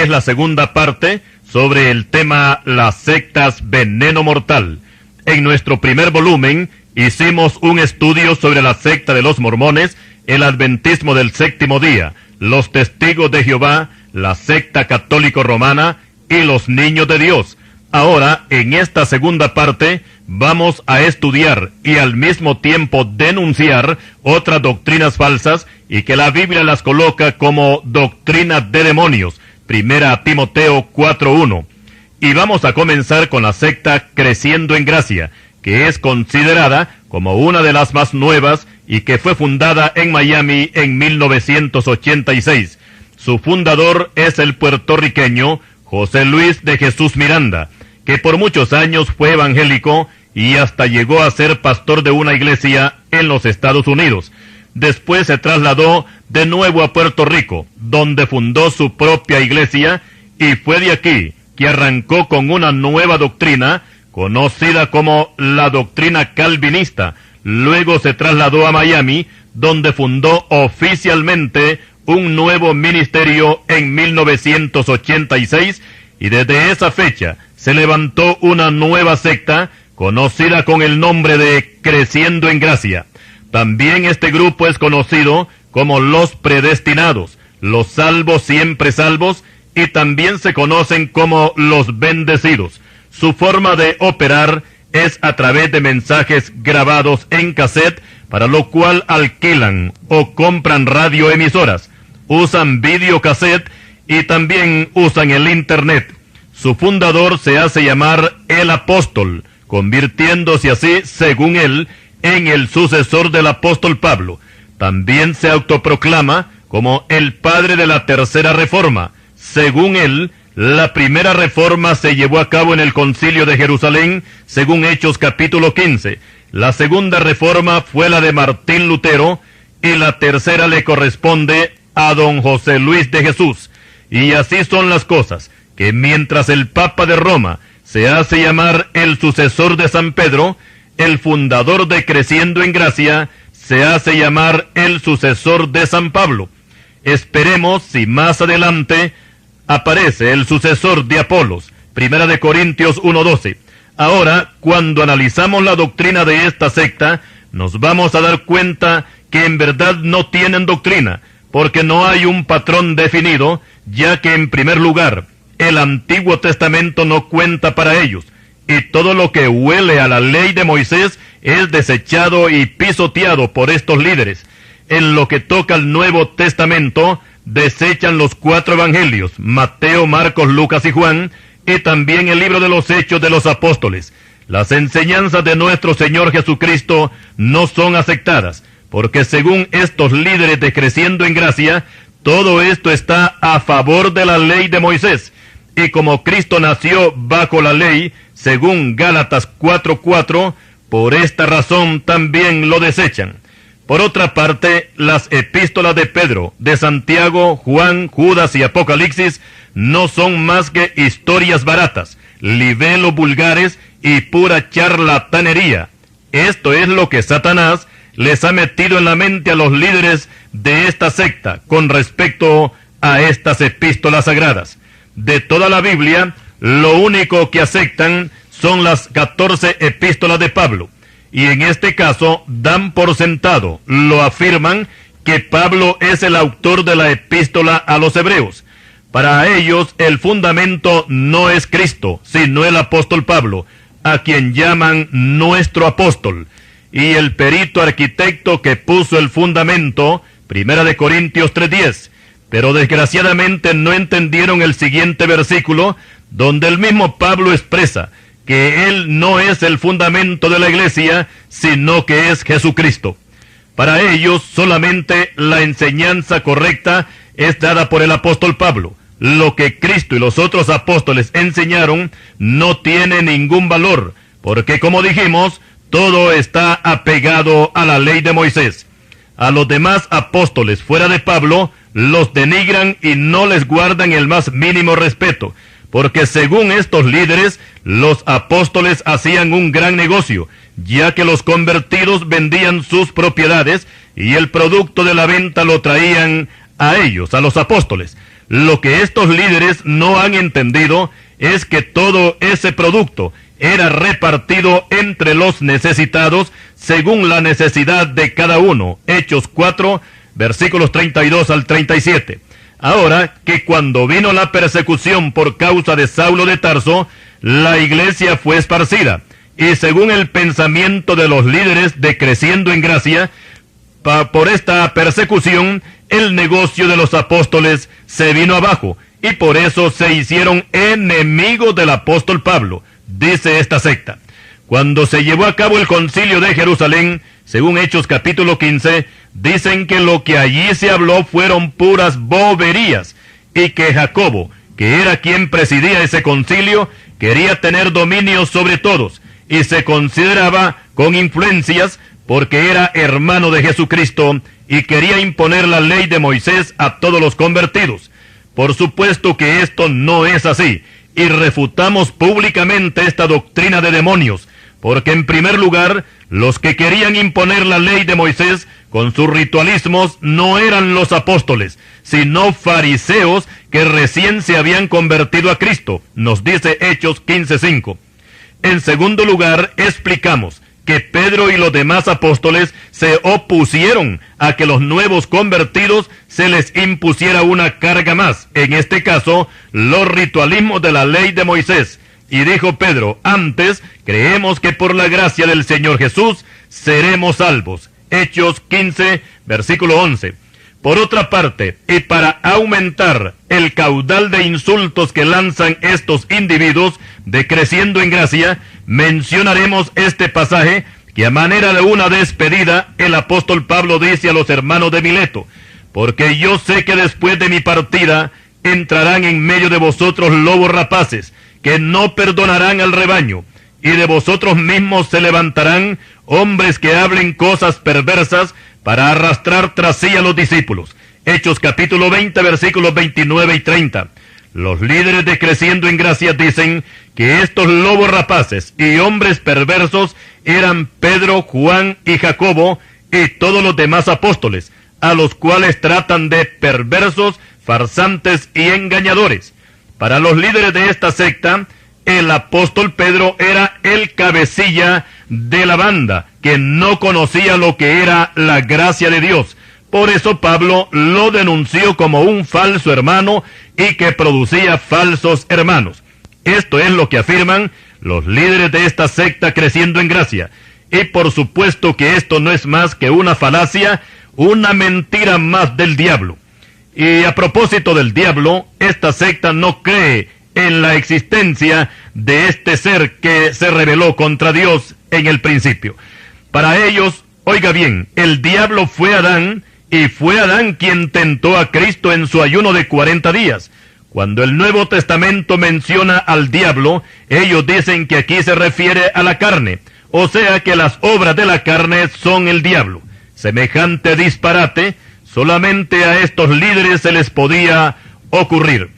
es la segunda parte sobre el tema las sectas veneno mortal. En nuestro primer volumen hicimos un estudio sobre la secta de los mormones, el adventismo del séptimo día, los testigos de Jehová, la secta católico romana y los niños de Dios. Ahora, en esta segunda parte, vamos a estudiar y al mismo tiempo denunciar otras doctrinas falsas y que la Biblia las coloca como doctrinas de demonios. Primera Timoteo 4:1. Y vamos a comenzar con la secta Creciendo en Gracia, que es considerada como una de las más nuevas y que fue fundada en Miami en 1986. Su fundador es el puertorriqueño José Luis de Jesús Miranda, que por muchos años fue evangélico y hasta llegó a ser pastor de una iglesia en los Estados Unidos. Después se trasladó de nuevo a Puerto Rico, donde fundó su propia iglesia, y fue de aquí que arrancó con una nueva doctrina, conocida como la doctrina calvinista. Luego se trasladó a Miami, donde fundó oficialmente un nuevo ministerio en 1986, y desde esa fecha se levantó una nueva secta, conocida con el nombre de Creciendo en Gracia. También este grupo es conocido como los predestinados, los salvos siempre salvos, y también se conocen como los bendecidos. Su forma de operar es a través de mensajes grabados en cassette, para lo cual alquilan o compran radioemisoras, usan videocassette y también usan el internet. Su fundador se hace llamar el apóstol, convirtiéndose así, según él, en el sucesor del apóstol Pablo. También se autoproclama como el padre de la tercera reforma. Según él, la primera reforma se llevó a cabo en el concilio de Jerusalén, según Hechos capítulo 15. La segunda reforma fue la de Martín Lutero, y la tercera le corresponde a don José Luis de Jesús. Y así son las cosas, que mientras el Papa de Roma se hace llamar el sucesor de San Pedro, el fundador de Creciendo en Gracia se hace llamar el sucesor de San Pablo. Esperemos si más adelante aparece el sucesor de Apolos, Primera de Corintios 1:12. Ahora, cuando analizamos la doctrina de esta secta, nos vamos a dar cuenta que en verdad no tienen doctrina, porque no hay un patrón definido, ya que en primer lugar, el Antiguo Testamento no cuenta para ellos, y todo lo que huele a la ley de Moisés es desechado y pisoteado por estos líderes. En lo que toca al Nuevo Testamento, desechan los 4 evangelios, Mateo, Marcos, Lucas y Juan, y también el libro de los Hechos de los Apóstoles. Las enseñanzas de nuestro Señor Jesucristo no son aceptadas, porque según estos líderes de Creciendo en Gracia, todo esto está a favor de la ley de Moisés. Y como Cristo nació bajo la ley, según Gálatas 4:4, por esta razón también lo desechan. Por otra parte, las epístolas de Pedro, de Santiago, Juan, Judas y Apocalipsis no son más que historias baratas, libelos vulgares y pura charlatanería. Esto es lo que Satanás les ha metido en la mente a los líderes de esta secta con respecto a estas epístolas sagradas. De toda la Biblia, lo único que aceptan son las 14 epístolas de Pablo. Y en este caso, dan por sentado, lo afirman, que Pablo es el autor de la epístola a los hebreos. Para ellos, el fundamento no es Cristo, sino el apóstol Pablo, a quien llaman nuestro apóstol. Y el perito arquitecto que puso el fundamento, Primera de Corintios 3:10. Pero desgraciadamente no entendieron el siguiente versículo, donde el mismo Pablo expresa que él no es el fundamento de la iglesia, sino que es Jesucristo. Para ellos, solamente la enseñanza correcta es dada por el apóstol Pablo. Lo que Cristo y los otros apóstoles enseñaron no tiene ningún valor, porque como dijimos, todo está apegado a la ley de Moisés. A los demás apóstoles fuera de Pablo, los denigran y no les guardan el más mínimo respeto, porque según estos líderes, los apóstoles hacían un gran negocio, ya que los convertidos vendían sus propiedades y el producto de la venta lo traían a ellos, a los apóstoles. Lo que estos líderes no han entendido es que todo ese producto era repartido entre los necesitados según la necesidad de cada uno. Hechos 4, versículos 32 al 37. Ahora que cuando vino la persecución por causa de Saulo de Tarso, la iglesia fue esparcida, y según el pensamiento de los líderes de Creciendo en Gracia, por esta persecución, el negocio de los apóstoles se vino abajo, y por eso se hicieron enemigos del apóstol Pablo, dice esta secta. Cuando se llevó a cabo el concilio de Jerusalén, según Hechos capítulo 15, dicen que lo que allí se habló fueron puras boberías, y que Jacobo, que era quien presidía ese concilio, quería tener dominio sobre todos, y se consideraba con influencias porque era hermano de Jesucristo, y quería imponer la ley de Moisés a todos los convertidos. Por supuesto que esto no es así, y refutamos públicamente esta doctrina de demonios, porque en primer lugar, los que querían imponer la ley de Moisés con sus ritualismos no eran los apóstoles, sino fariseos que recién se habían convertido a Cristo, nos dice Hechos 15:5. En segundo lugar, explicamos que Pedro y los demás apóstoles se opusieron a que los nuevos convertidos se les impusiera una carga más, en este caso, los ritualismos de la ley de Moisés. Y dijo Pedro, antes creemos que por la gracia del Señor Jesús seremos salvos. Hechos 15, versículo 11. Por otra parte, y para aumentar el caudal de insultos que lanzan estos individuos de Creciendo en Gracia, mencionaremos este pasaje que a manera de una despedida, el apóstol Pablo dice a los hermanos de Mileto, porque yo sé que después de mi partida entrarán en medio de vosotros lobos rapaces, que no perdonarán al rebaño, y de vosotros mismos se levantarán hombres que hablen cosas perversas para arrastrar tras sí a los discípulos. Hechos capítulo 20, versículos 29 y 30. Los líderes de Creciendo en Gracia dicen que estos lobos rapaces y hombres perversos eran Pedro, Juan y Jacobo y todos los demás apóstoles, a los cuales tratan de perversos, farsantes y engañadores. Para los líderes de esta secta, el apóstol Pedro era el cabecilla de la banda, que no conocía lo que era la gracia de Dios. Por eso Pablo lo denunció como un falso hermano y que producía falsos hermanos. Esto es lo que afirman los líderes de esta secta Creciendo en Gracia. Y por supuesto que esto no es más que una falacia, una mentira más del diablo. Y a propósito del diablo, esta secta no cree en la existencia de este ser que se rebeló contra Dios en el principio. Para ellos, oiga bien, el diablo fue Adán, y fue Adán quien tentó a Cristo en su ayuno de 40 días. Cuando el Nuevo Testamento menciona al diablo, ellos dicen que aquí se refiere a la carne, o sea que las obras de la carne son el diablo. Semejante disparate, solamente a estos líderes se les podía ocurrir.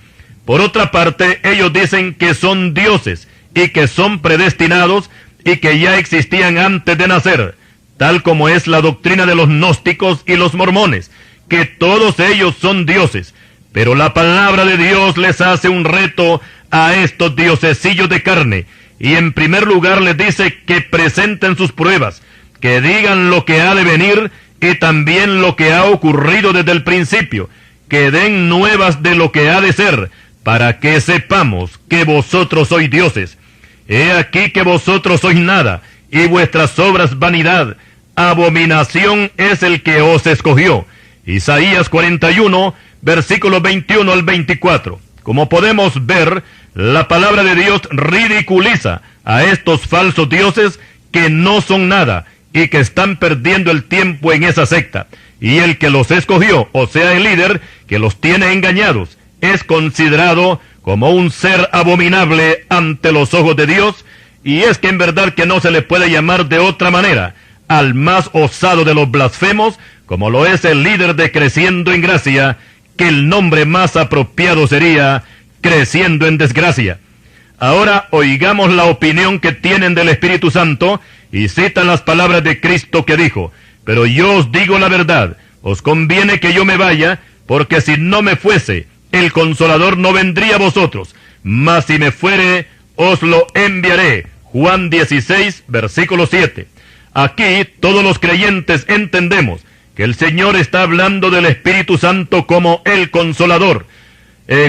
Por otra parte, ellos dicen que son dioses y que son predestinados y que ya existían antes de nacer, tal como es la doctrina de los gnósticos y los mormones, que todos ellos son dioses. Pero la palabra de Dios les hace un reto a estos diosesillos de carne, y en primer lugar les dice que presenten sus pruebas, que digan lo que ha de venir y también lo que ha ocurrido desde el principio, que den nuevas de lo que ha de ser, para que sepamos que vosotros sois dioses. He aquí que vosotros sois nada, y vuestras obras vanidad. Abominación es el que os escogió. Isaías 41, versículos 21 al 24. Como podemos ver, la palabra de Dios ridiculiza a estos falsos dioses que no son nada y que están perdiendo el tiempo en esa secta. Y el que los escogió, o sea el líder, que los tiene engañados, es considerado como un ser abominable ante los ojos de Dios, y es que en verdad que no se le puede llamar de otra manera al más osado de los blasfemos, como lo es el líder de Creciendo en Gracia, que el nombre más apropiado sería Creciendo en Desgracia. Ahora oigamos la opinión que tienen del Espíritu Santo, y citan las palabras de Cristo que dijo, pero yo os digo la verdad, os conviene que yo me vaya, porque si no me fuese, el Consolador no vendría a vosotros, mas si me fuere, os lo enviaré. Juan 16, versículo 7. Aquí todos los creyentes entendemos que el Señor está hablando del Espíritu Santo como el Consolador,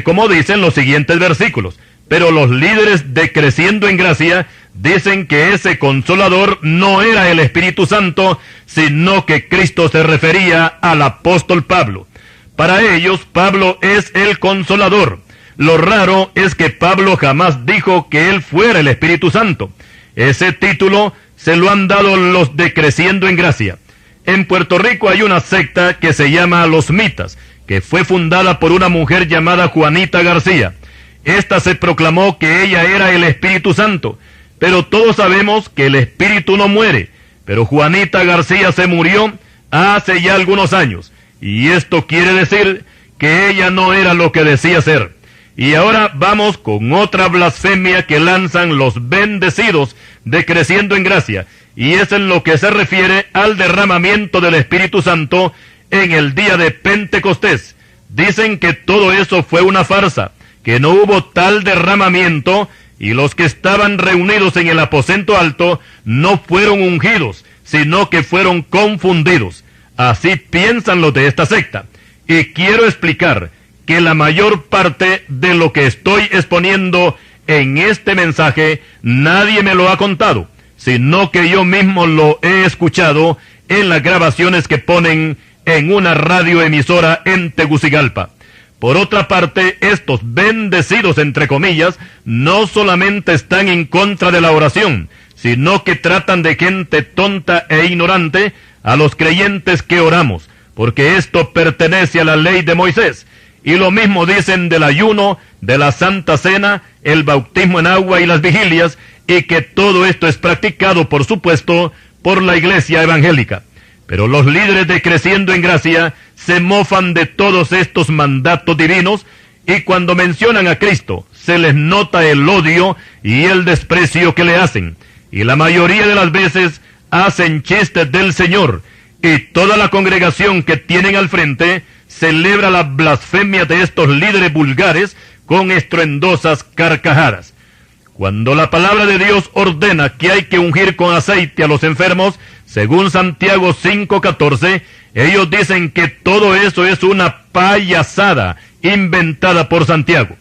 como dicen los siguientes versículos. Pero los líderes de Creciendo en Gracia dicen que ese Consolador no era el Espíritu Santo, sino que Cristo se refería al apóstol Pablo. Para ellos, Pablo es el Consolador. Lo raro es que Pablo jamás dijo que él fuera el Espíritu Santo. Ese título se lo han dado los de Creciendo en Gracia. En Puerto Rico hay una secta que se llama Los Mitas, que fue fundada por una mujer llamada Juanita García. Esta se proclamó que ella era el Espíritu Santo, pero todos sabemos que el Espíritu no muere. Pero Juanita García se murió hace ya algunos años, y esto quiere decir que ella no era lo que decía ser. Y ahora vamos con otra blasfemia que lanzan los bendecidos de Creciendo en Gracia, y es en lo que se refiere al derramamiento del Espíritu Santo en el día de Pentecostés. Dicen que todo eso fue una farsa, que no hubo tal derramamiento, y los que estaban reunidos en el aposento alto no fueron ungidos, sino que fueron confundidos. Así piensan los de esta secta. Y quiero explicar que la mayor parte de lo que estoy exponiendo en este mensaje, nadie me lo ha contado, sino que yo mismo lo he escuchado en las grabaciones que ponen en una radioemisora en Tegucigalpa. Por otra parte, estos bendecidos, entre comillas, no solamente están en contra de la oración, sino que tratan de gente tonta e ignorante a los creyentes que oramos, porque esto pertenece a la ley de Moisés. Y lo mismo dicen del ayuno, de la Santa Cena, el bautismo en agua y las vigilias, y que todo esto es practicado, por supuesto, por la iglesia evangélica. Pero los líderes de Creciendo en Gracia se mofan de todos estos mandatos divinos, y cuando mencionan a Cristo, se les nota el odio y el desprecio que le hacen. Y la mayoría de las veces hacen chistes del Señor, y toda la congregación que tienen al frente celebra la blasfemia de estos líderes vulgares con estruendosas carcajadas. Cuando la palabra de Dios ordena que hay que ungir con aceite a los enfermos, según Santiago 5:14, ellos dicen que todo eso es una payasada inventada por Santiago.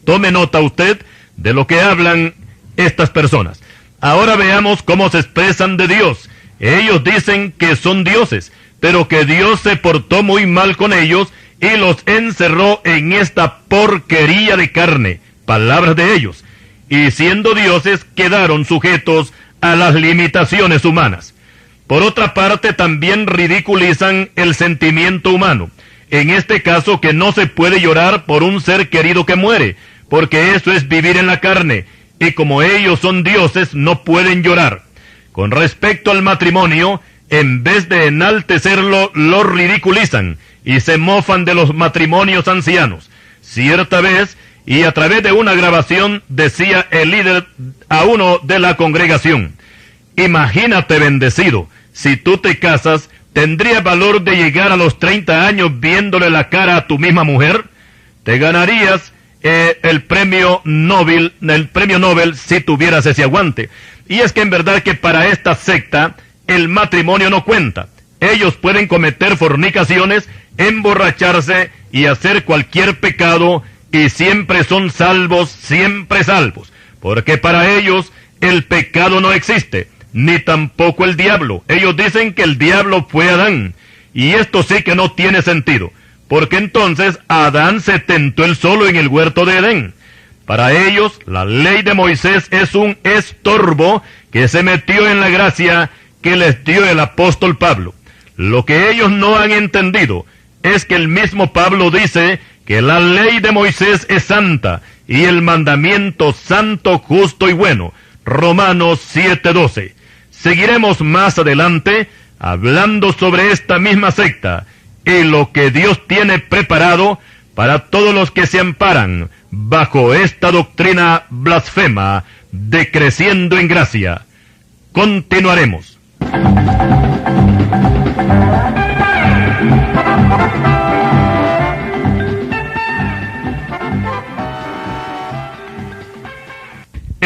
Tome nota usted de lo que hablan estas personas. Ahora veamos cómo se expresan de Dios. Ellos dicen que son dioses, pero que Dios se portó muy mal con ellos y los encerró en esta porquería de carne, palabras de ellos, y siendo dioses quedaron sujetos a las limitaciones humanas. Por otra parte, también ridiculizan el sentimiento humano, en este caso que no se puede llorar por un ser querido que muere, porque eso es vivir en la carne, y como ellos son dioses no pueden llorar. Con respecto al matrimonio, en vez de enaltecerlo, lo ridiculizan y se mofan de los matrimonios ancianos. Cierta vez, y a través de una grabación, decía el líder a uno de la congregación: imagínate, bendecido, si tú te casas, ¿tendrías valor de llegar a los 30 años viéndole la cara a tu misma mujer? Te ganarías el premio Nobel si tuvieras ese aguante. Y es que en verdad que para esta secta el matrimonio no cuenta. Ellos pueden cometer fornicaciones, emborracharse y hacer cualquier pecado, y siempre son salvos, siempre salvos, porque para ellos el pecado no existe, ni tampoco el diablo. Ellos dicen que el diablo fue Adán, y esto sí que no tiene sentido, porque entonces Adán se tentó él solo en el huerto de Edén. Para ellos, la ley de Moisés es un estorbo que se metió en la gracia que les dio el apóstol Pablo. Lo que ellos no han entendido es que el mismo Pablo dice que la ley de Moisés es santa y el mandamiento santo, justo y bueno. Romanos 7:12. Seguiremos más adelante hablando sobre esta misma secta y lo que Dios tiene preparado para todos los que se amparan bajo esta doctrina blasfema de Creciendo en Gracia. Continuaremos.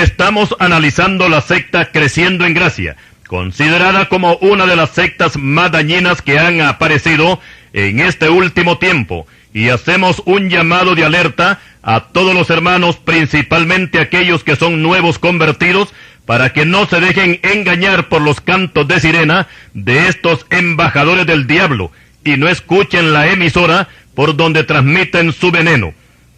estamos analizando la secta Creciendo en Gracia, considerada como una de las sectas más dañinas que han aparecido en este último tiempo, y hacemos un llamado de alerta a todos los hermanos, principalmente aquellos que son nuevos convertidos, para que no se dejen engañar por los cantos de sirena de estos embajadores del diablo, y no escuchen la emisora por donde transmiten su veneno.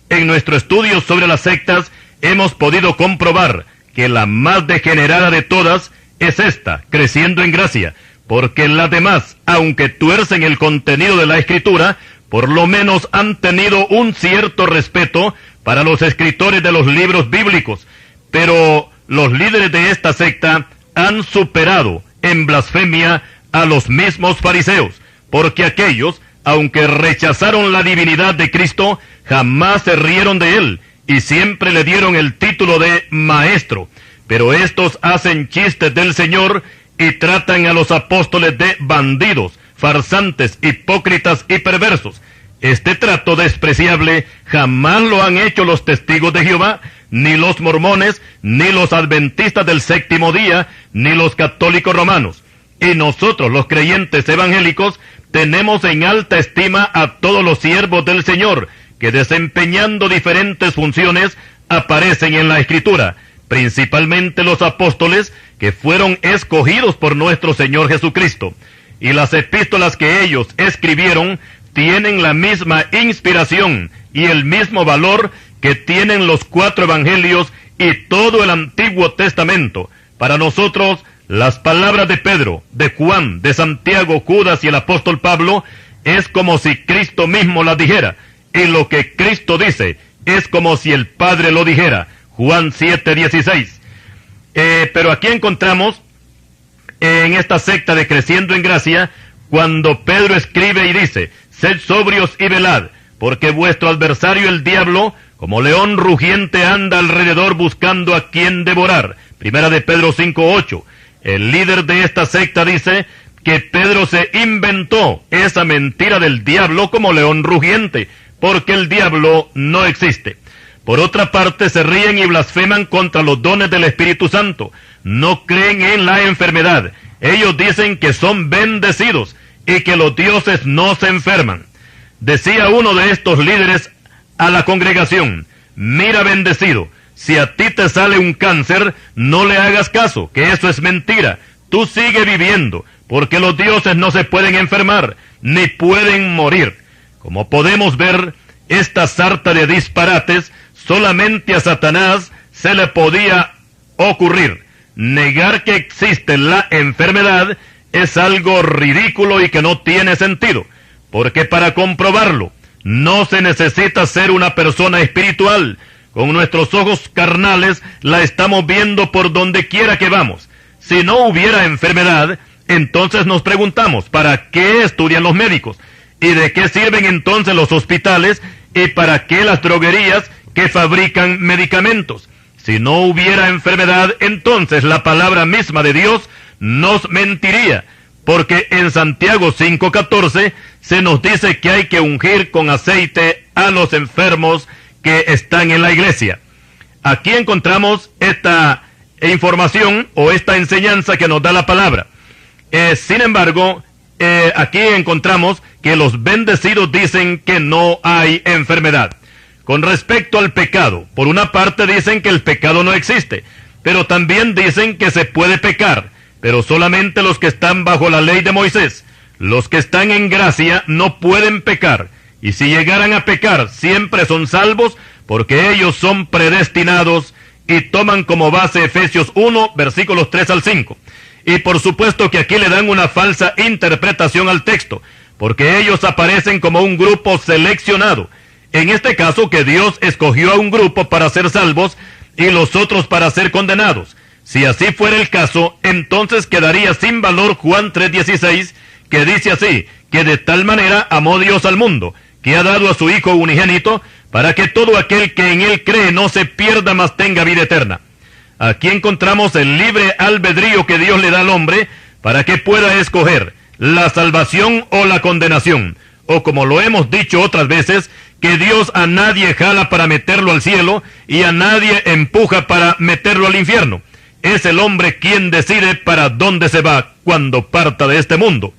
En nuestro estudio sobre las sectas, hemos podido comprobar que la más degenerada de todas es esta, Creciendo en Gracia, porque las demás, aunque tuercen el contenido de la Escritura, por lo menos han tenido un cierto respeto para los escritores de los libros bíblicos, pero los líderes de esta secta han superado en blasfemia a los mismos fariseos, porque aquellos, aunque rechazaron la divinidad de Cristo, jamás se rieron de él, y siempre le dieron el título de maestro. Pero estos hacen chistes del Señor y tratan a los apóstoles de bandidos, farsantes, hipócritas y perversos. Este trato despreciable jamás lo han hecho los testigos de Jehová, ni los mormones, ni los adventistas del séptimo día, ni los católicos romanos. Y nosotros, los creyentes evangélicos, tenemos en alta estima a todos los siervos del Señor, que desempeñando diferentes funciones aparecen en la Escritura, principalmente los apóstoles, que fueron escogidos por nuestro Señor Jesucristo. Y las epístolas que ellos escribieron tienen la misma inspiración y el mismo valor que tienen los 4 evangelios y todo el Antiguo Testamento. Para nosotros, las palabras de Pedro, de Juan, de Santiago, Judas y el apóstol Pablo es como si Cristo mismo las dijera, y lo que Cristo dice es como si el Padre lo dijera. Juan 7:16. Pero aquí encontramos en esta secta de Creciendo en Gracia, cuando Pedro escribe y dice: sed sobrios y velad, porque vuestro adversario el diablo, como león rugiente, anda alrededor buscando a quien devorar. Primera de Pedro 5:8. El líder de esta secta dice que Pedro se inventó esa mentira del diablo como león rugiente, porque el diablo no existe. Por otra parte, se ríen y blasfeman contra los dones del Espíritu Santo. No creen en la enfermedad. Ellos dicen que son bendecidos y que los dioses no se enferman. Decía uno de estos líderes a la congregación: mira, bendecido, si a ti te sale un cáncer, no le hagas caso, que eso es mentira. Tú sigue viviendo, porque los dioses no se pueden enfermar, ni pueden morir. Como podemos ver, esta sarta de disparates solamente a Satanás se le podía ocurrir. Negar que existe la enfermedad es algo ridículo y que no tiene sentido, porque para comprobarlo no se necesita ser una persona espiritual. Con nuestros ojos carnales la estamos viendo por donde quiera que vamos. Si no hubiera enfermedad, entonces nos preguntamos, ¿para qué estudian los médicos? ¿Y de qué sirven entonces los hospitales? ¿Y para qué las droguerías que fabrican medicamentos? Si no hubiera enfermedad, entonces la palabra misma de Dios nos mentiría, porque en Santiago 5:14 se nos dice que hay que ungir con aceite a los enfermos que están en la iglesia. Aquí encontramos esta información o esta enseñanza que nos da la palabra. Sin embargo, aquí encontramos que los bendecidos dicen que no hay enfermedad. Con respecto al pecado, por una parte dicen que el pecado no existe, pero también dicen que se puede pecar, pero solamente los que están bajo la ley de Moisés. Los que están en gracia no pueden pecar, y si llegaran a pecar, siempre son salvos, porque ellos son predestinados, y toman como base Efesios 1, versículos 3 al 5. Y por supuesto que aquí le dan una falsa interpretación al texto, porque ellos aparecen como un grupo seleccionado. En este caso, que Dios escogió a un grupo para ser salvos y los otros para ser condenados. Si así fuera el caso, entonces quedaría sin valor Juan 3:16, que dice así: que de tal manera amó Dios al mundo, que ha dado a su Hijo unigénito, para que todo aquel que en él cree no se pierda, mas tenga vida eterna. Aquí encontramos el libre albedrío que Dios le da al hombre para que pueda escoger la salvación o la condenación, o como lo hemos dicho otras veces, que Dios a nadie jala para meterlo al cielo y a nadie empuja para meterlo al infierno. Es el hombre quien decide para dónde se va cuando parta de este mundo.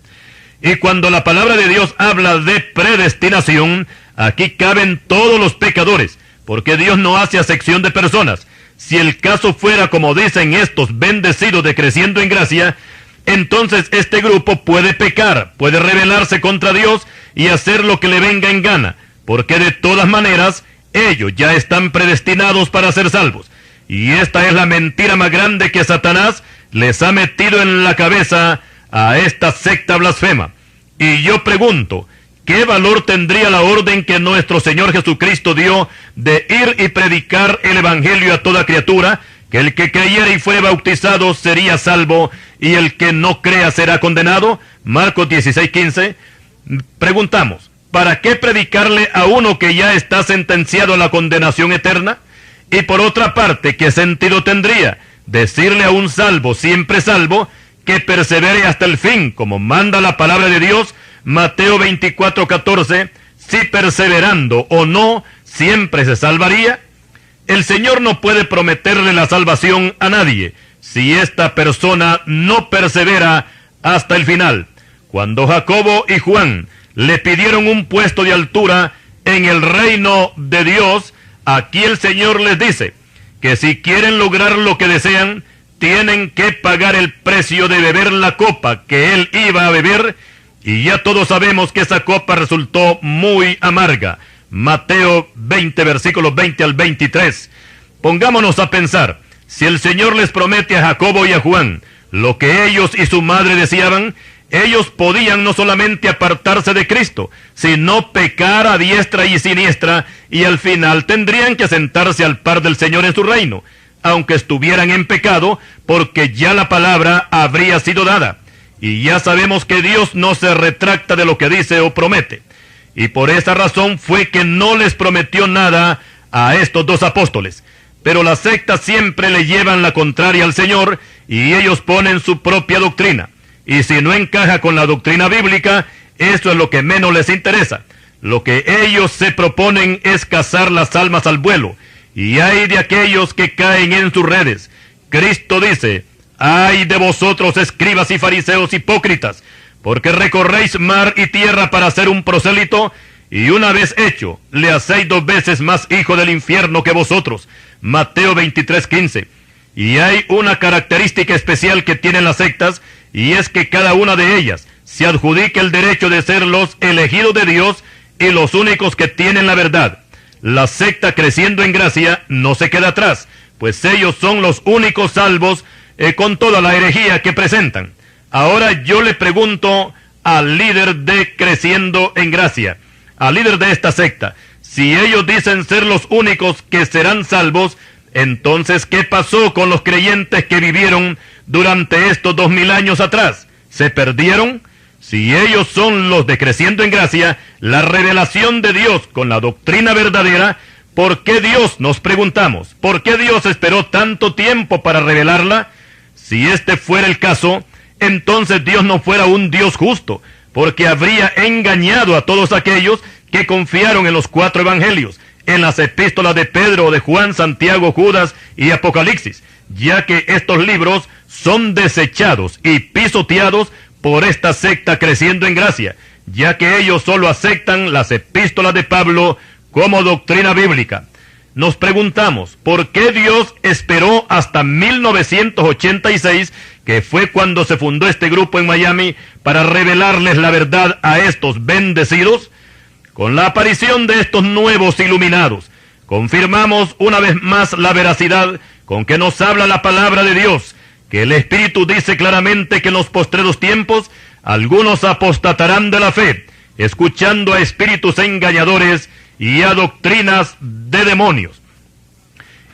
Y cuando la palabra de Dios habla de predestinación, aquí caben todos los pecadores, porque Dios no hace acepción de personas. Si el caso fuera como dicen estos bendecidos de Creciendo en Gracia, entonces este grupo puede pecar, puede rebelarse contra Dios y hacer lo que le venga en gana, porque de todas maneras ellos ya están predestinados para ser salvos. Y esta es la mentira más grande que Satanás les ha metido en la cabeza a esta secta blasfema. Y yo pregunto, ¿qué valor tendría la orden que nuestro Señor Jesucristo dio de ir y predicar el Evangelio a toda criatura, que el que creyera y fuere bautizado sería salvo, y el que no crea será condenado? Marcos 16:15. Preguntamos, ¿para qué predicarle a uno que ya está sentenciado a la condenación eterna? Y por otra parte, ¿qué sentido tendría decirle a un salvo, siempre salvo, que persevere hasta el fin, como manda la palabra de Dios, Mateo 24:14, si perseverando o no, siempre se salvaría? El Señor no puede prometerle la salvación a nadie si esta persona no persevera hasta el final. Cuando Jacobo y Juan le pidieron un puesto de altura en el reino de Dios, aquí el Señor les dice que si quieren lograr lo que desean, tienen que pagar el precio de beber la copa que él iba a beber, y ya todos sabemos que esa copa resultó muy amarga. Mateo 20, versículos 20 al 23. Pongámonos a pensar, si el Señor les promete a Jacobo y a Juan lo que ellos y su madre deseaban, ellos podían no solamente apartarse de Cristo, sino pecar a diestra y siniestra, y al final tendrían que sentarse al par del Señor en su reino, aunque estuvieran en pecado, porque ya la palabra habría sido dada. Y ya sabemos que Dios no se retracta de lo que dice o promete. Y por esa razón fue que no les prometió nada a estos dos apóstoles. Pero las sectas siempre le llevan la contraria al Señor, y ellos ponen su propia doctrina. Y si no encaja con la doctrina bíblica, eso es lo que menos les interesa. Lo que ellos se proponen es cazar las almas al vuelo. Y hay de aquellos que caen en sus redes. Cristo dice, ay de vosotros, escribas y fariseos hipócritas, porque recorréis mar y tierra para hacer un prosélito, y una vez hecho, le hacéis 2 veces más hijo del infierno que vosotros. Mateo 23:15. Y hay una característica especial que tienen las sectas, y es que cada una de ellas se adjudica el derecho de ser los elegidos de Dios y los únicos que tienen la verdad. La secta Creciendo en Gracia no se queda atrás, pues ellos son los únicos salvos con toda la herejía que presentan. Ahora yo le pregunto al líder de Creciendo en Gracia, al líder de esta secta, si ellos dicen ser los únicos que serán salvos, entonces ¿qué pasó con los creyentes que vivieron durante estos 2000 años atrás? ¿Se perdieron? Si ellos son los de Creciendo en Gracia, la revelación de Dios con la doctrina verdadera, ¿por qué Dios, nos preguntamos, por qué Dios esperó tanto tiempo para revelarla? Si este fuera el caso, entonces Dios no fuera un Dios justo, porque habría engañado a todos aquellos que confiaron en los 4 evangelios, en las epístolas de Pedro, de Juan, Santiago, Judas y Apocalipsis, ya que estos libros son desechados y pisoteados por esta secta Creciendo en Gracia, ya que ellos solo aceptan las epístolas de Pablo como doctrina bíblica. Nos preguntamos, ¿por qué Dios esperó hasta 1986, que fue cuando se fundó este grupo en Miami, para revelarles la verdad a estos bendecidos? Con la aparición de estos nuevos iluminados, confirmamos una vez más la veracidad con que nos habla la palabra de Dios, que el Espíritu dice claramente que en los postreros tiempos algunos apostatarán de la fe, escuchando a espíritus engañadores y a doctrinas de demonios.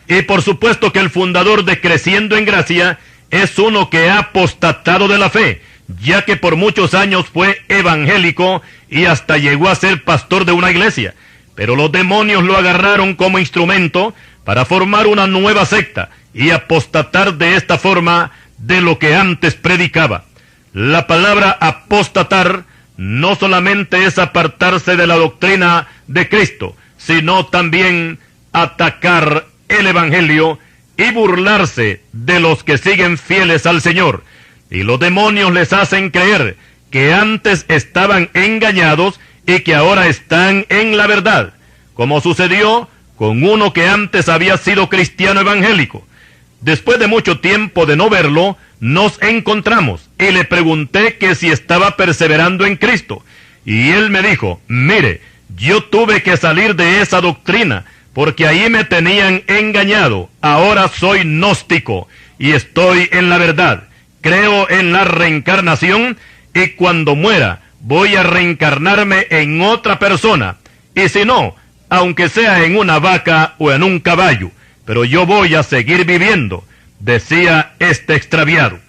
Y por supuesto que el fundador de Creciendo en Gracia es uno que ha apostatado de la fe, ya que por muchos años fue evangélico y hasta llegó a ser pastor de una iglesia, pero los demonios lo agarraron como instrumento para formar una nueva secta y apostatar de esta forma de lo que antes predicaba. La palabra apostatar no solamente es apartarse de la doctrina de Cristo, sino también atacar el Evangelio y burlarse de los que siguen fieles al Señor. Y los demonios les hacen creer que antes estaban engañados y que ahora están en la verdad, como sucedió con uno que antes había sido cristiano evangélico. Después de mucho tiempo de no verlo, nos encontramos y le pregunté que si estaba perseverando en Cristo. Y él me dijo, mire, yo tuve que salir de esa doctrina, porque ahí me tenían engañado. Ahora soy gnóstico y estoy en la verdad. Creo en la reencarnación y cuando muera voy a reencarnarme en otra persona. Y si no, aunque sea en una vaca o en un caballo, pero yo voy a seguir viviendo, decía este extraviado.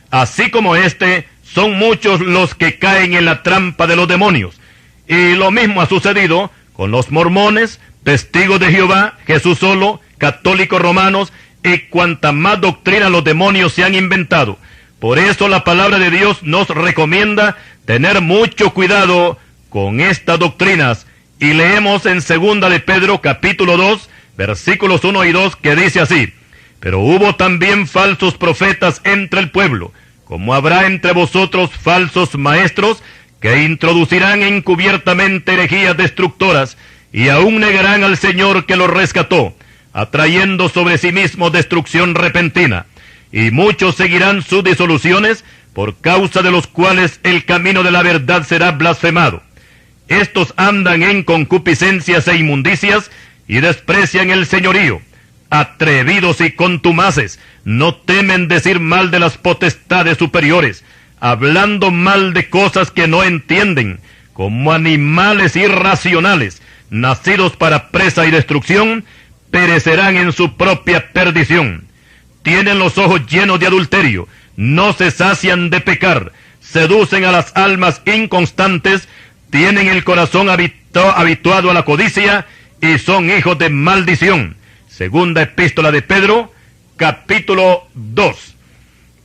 Así como este, son muchos los que caen en la trampa de los demonios. Y lo mismo ha sucedido con los mormones, testigos de Jehová, Jesús solo, católicos romanos y cuanta más doctrina los demonios se han inventado. Por eso la palabra de Dios nos recomienda tener mucho cuidado con estas doctrinas. Y leemos en 2 de Pedro capítulo 2, versículos 1 y 2, que dice así: pero hubo también falsos profetas entre el pueblo, como habrá entre vosotros falsos maestros, que introducirán encubiertamente herejías destructoras, y aún negarán al Señor que los rescató, atrayendo sobre sí mismos destrucción repentina. Y muchos seguirán sus disoluciones, por causa de los cuales el camino de la verdad será blasfemado. Estos andan en concupiscencias e inmundicias, y desprecian el señorío. Atrevidos y contumaces, no temen decir mal de las potestades superiores, hablando mal de cosas que no entienden, como animales irracionales, nacidos para presa y destrucción, perecerán en su propia perdición. Tienen los ojos llenos de adulterio, no se sacian de pecar, seducen a las almas inconstantes, tienen el corazón habituado a la codicia, y son hijos de maldición. Segunda epístola de Pedro, capítulo 2.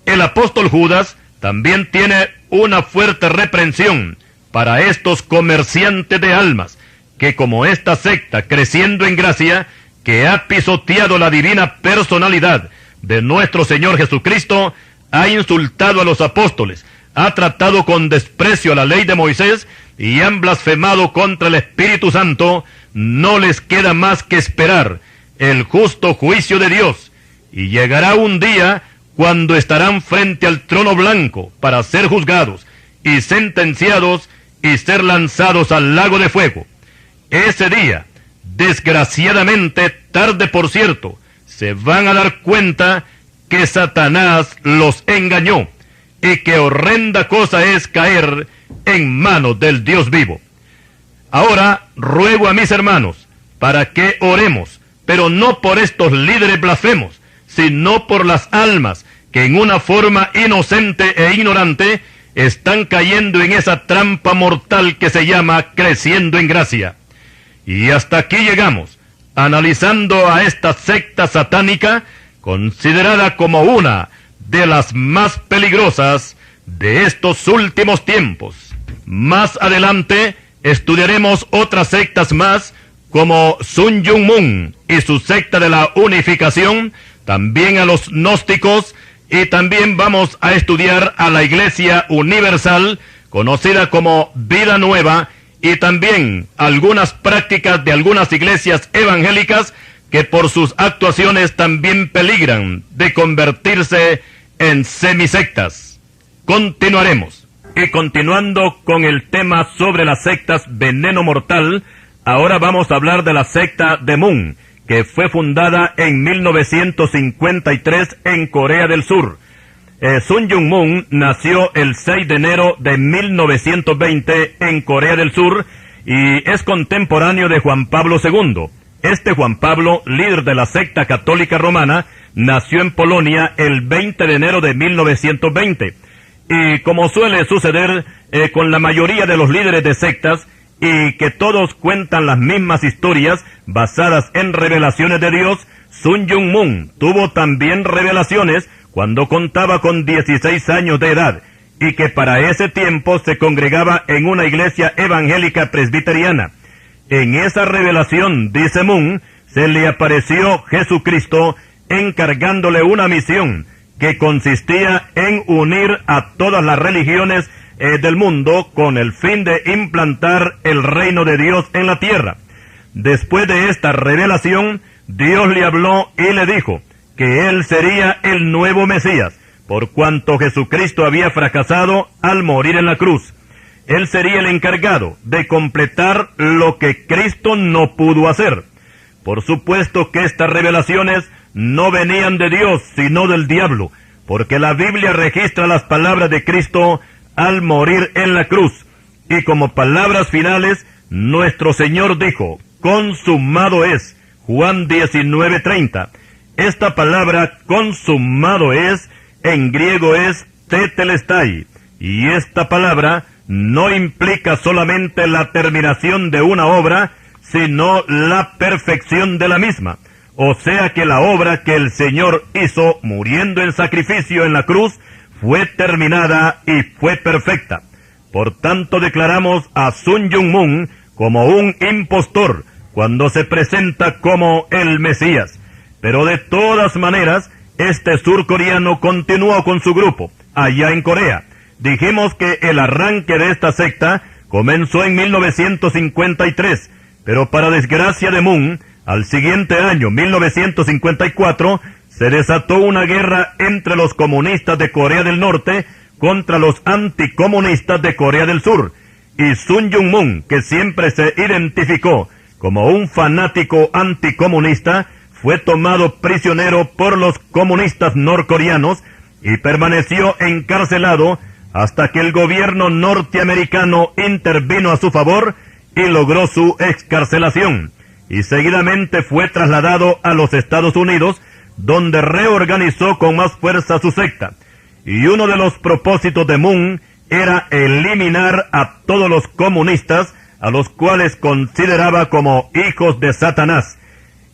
El apóstol Judas también tiene una fuerte reprensión para estos comerciantes de almas, que como esta secta, creciendo en gracia, que ha pisoteado la divina personalidad de nuestro Señor Jesucristo, ha insultado a los apóstoles, ha tratado con desprecio a la ley de Moisés, y han blasfemado contra el Espíritu Santo, no les queda más que esperar el justo juicio de Dios, y llegará un día cuando estarán frente al trono blanco para ser juzgados y sentenciados y ser lanzados al lago de fuego. Ese día, desgraciadamente, tarde por cierto, se van a dar cuenta que Satanás los engañó, y qué horrenda cosa es caer en manos del Dios vivo. Ahora ruego a mis hermanos para que oremos, pero no por estos líderes blasfemos, sino por las almas que en una forma inocente e ignorante están cayendo en esa trampa mortal que se llama creciendo en gracia. Y hasta aquí llegamos, analizando a esta secta satánica, considerada como una de las más peligrosas de estos últimos tiempos. Más adelante estudiaremos otras sectas más, como Sun Myung Moon y su secta de la unificación, también a los gnósticos, y también vamos a estudiar a la Iglesia Universal, conocida como Vida Nueva, y también algunas prácticas de algunas iglesias evangélicas que por sus actuaciones también peligran de convertirse en semisectas. Continuaremos. Y continuando con el tema sobre las sectas veneno mortal, ahora vamos a hablar de la secta de Moon, que fue fundada en 1953 en Corea del Sur. Sun Myung Moon nació el 6 de enero de 1920 en Corea del Sur y es contemporáneo de Juan Pablo II. Este Juan Pablo, líder de la secta católica romana, nació en Polonia el 20 de enero de 1920. Y como suele suceder con la mayoría de los líderes de sectas, y que todos cuentan las mismas historias basadas en revelaciones de Dios, Sun Myung Moon tuvo también revelaciones cuando contaba con 16 años de edad, y que para ese tiempo se congregaba en una iglesia evangélica presbiteriana. En esa revelación, dice Moon, se le apareció Jesucristo encargándole una misión que consistía en unir a todas las religiones del mundo con el fin de implantar el reino de Dios en la tierra. Después de esta revelación, Dios le habló y le dijo que él sería el nuevo Mesías, por cuanto Jesucristo había fracasado al morir en la cruz. Él sería el encargado de completar lo que Cristo no pudo hacer. Por supuesto que estas revelaciones no venían de Dios, sino del diablo, porque la Biblia registra las palabras de Cristo al morir en la cruz. Y como palabras finales, nuestro Señor dijo, consumado es, Juan 19:30. Esta palabra consumado es, en griego es tetelestai, y esta palabra no implica solamente la terminación de una obra, sino la perfección de la misma. O sea que la obra que el Señor hizo muriendo en sacrificio en la cruz fue terminada y fue perfecta. Por tanto declaramos a Sun Myung Moon como un impostor cuando se presenta como el Mesías. Pero de todas maneras, este surcoreano continuó con su grupo allá en Corea. Dijimos que el arranque de esta secta comenzó en 1953, pero para desgracia de Moon, al siguiente año, 1954, se desató una guerra entre los comunistas de Corea del Norte contra los anticomunistas de Corea del Sur, y Sun Myung Moon, que siempre se identificó como un fanático anticomunista, fue tomado prisionero por los comunistas norcoreanos y permaneció encarcelado hasta que el gobierno norteamericano intervino a su favor y logró su excarcelación, y seguidamente fue trasladado a los Estados Unidos, donde reorganizó con más fuerza su secta. Y uno de los propósitos de Moon era eliminar a todos los comunistas, a los cuales consideraba como hijos de Satanás.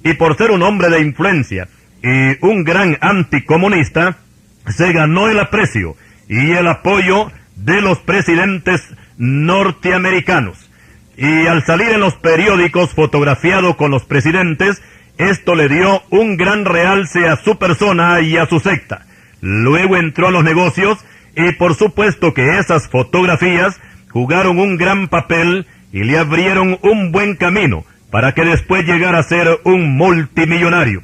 Y por ser un hombre de influencia y un gran anticomunista, se ganó el aprecio y el apoyo de los presidentes norteamericanos. Y al salir en los periódicos fotografiado con los presidentes, esto le dio un gran realce a su persona y a su secta. Luego entró a los negocios y por supuesto que esas fotografías jugaron un gran papel y le abrieron un buen camino para que después llegara a ser un multimillonario.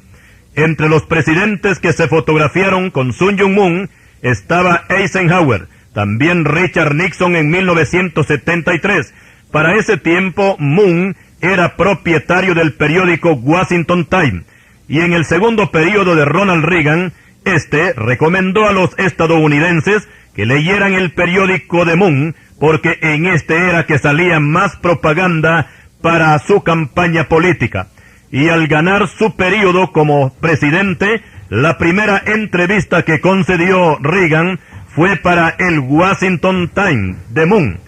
Entre los presidentes que se fotografiaron con Sun Myung Moon estaba Eisenhower, también Richard Nixon en 1973. Para ese tiempo, Moon era propietario del periódico Washington Times, y en el segundo periodo de Ronald Reagan, este recomendó a los estadounidenses que leyeran el periódico de Moon, porque en este era que salía más propaganda para su campaña política. Y al ganar su periodo como presidente, la primera entrevista que concedió Reagan fue para el Washington Times de Moon.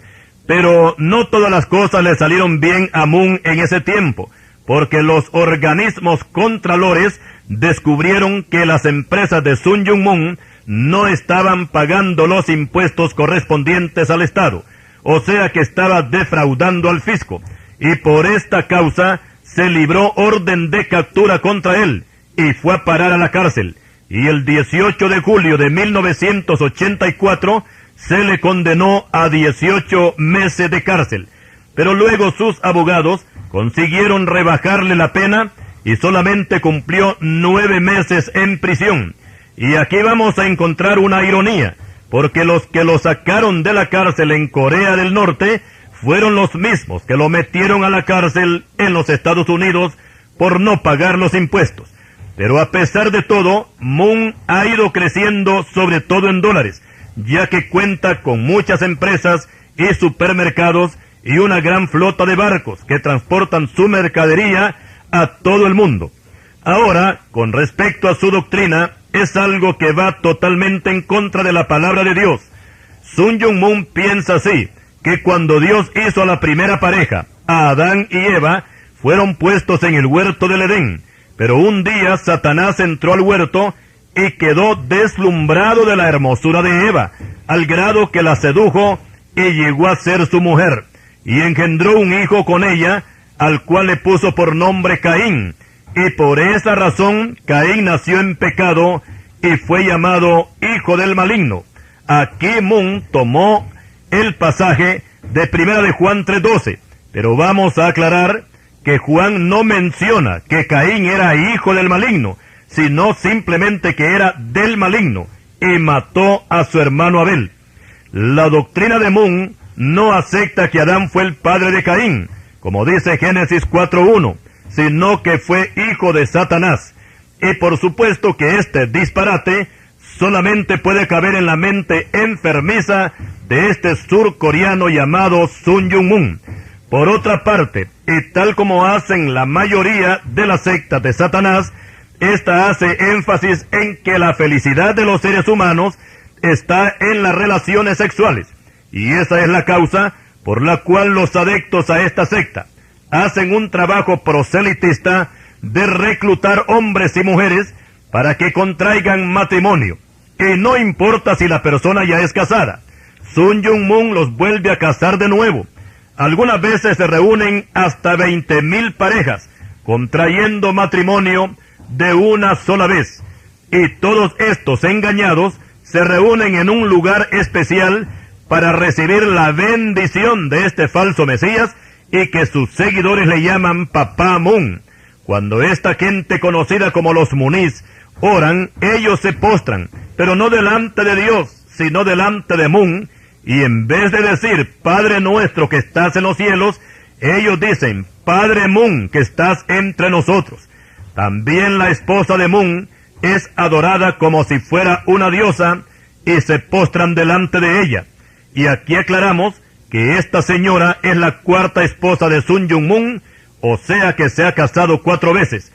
Pero no todas las cosas le salieron bien a Moon en ese tiempo, porque los organismos contralores descubrieron que las empresas de Sun Myung Moon no estaban pagando los impuestos correspondientes al Estado, o sea que estaba defraudando al fisco, y por esta causa se libró orden de captura contra él, y fue a parar a la cárcel, y el 18 de julio de 1984 se le condenó a 18 meses de cárcel, pero luego sus abogados consiguieron rebajarle la pena y solamente cumplió 9 meses en prisión. Y aquí vamos a encontrar una ironía, porque los que lo sacaron de la cárcel en Corea del Norte fueron los mismos que lo metieron a la cárcel en los Estados Unidos por no pagar los impuestos. Pero a pesar de todo, Moon ha ido creciendo sobre todo en dólares, ya que cuenta con muchas empresas y supermercados y una gran flota de barcos que transportan su mercadería a todo el mundo. Ahora, con respecto a su doctrina, es algo que va totalmente en contra de la palabra de Dios. Sun Myung Moon piensa así, que cuando Dios hizo a la primera pareja, a Adán y Eva, fueron puestos en el huerto del Edén, pero un día Satanás entró al huerto y quedó deslumbrado de la hermosura de Eva, al grado que la sedujo y llegó a ser su mujer, y engendró un hijo con ella, al cual le puso por nombre Caín, y por esa razón Caín nació en pecado y fue llamado hijo del maligno. Aquí Moon tomó el pasaje de 1 de Juan 3:12, pero vamos a aclarar que Juan no menciona que Caín era hijo del maligno, sino simplemente que era del maligno y mató a su hermano Abel. La doctrina de Moon no acepta que Adán fue el padre de Caín, como dice Génesis 4:1, sino que fue hijo de Satanás. Y por supuesto que este disparate solamente puede caber en la mente enfermiza de este surcoreano llamado Sun Myung Moon. Por otra parte, y tal como hacen la mayoría de las sectas de Satanás, esta hace énfasis en que la felicidad de los seres humanos está en las relaciones sexuales, y esa es la causa por la cual los adeptos a esta secta hacen un trabajo proselitista de reclutar hombres y mujeres para que contraigan matrimonio, y no importa si la persona ya es casada. Sun Myung Moon los vuelve a casar de nuevo. Algunas veces se reúnen hasta 20,000 parejas, contrayendo matrimonio de una sola vez, y todos estos engañados se reúnen en un lugar especial para recibir la bendición de este falso Mesías, y que sus seguidores le llaman Papá Moon. Cuando esta gente conocida como los Munís oran, ellos se postran, pero no delante de Dios, sino delante de Moon, y en vez de decir Padre nuestro que estás en los cielos, ellos dicen Padre Moon que estás entre nosotros. También la esposa de Moon es adorada como si fuera una diosa, y se postran delante de ella. Y aquí aclaramos que esta señora es la cuarta esposa de Sun Myung Moon, o sea que se ha casado 4 veces.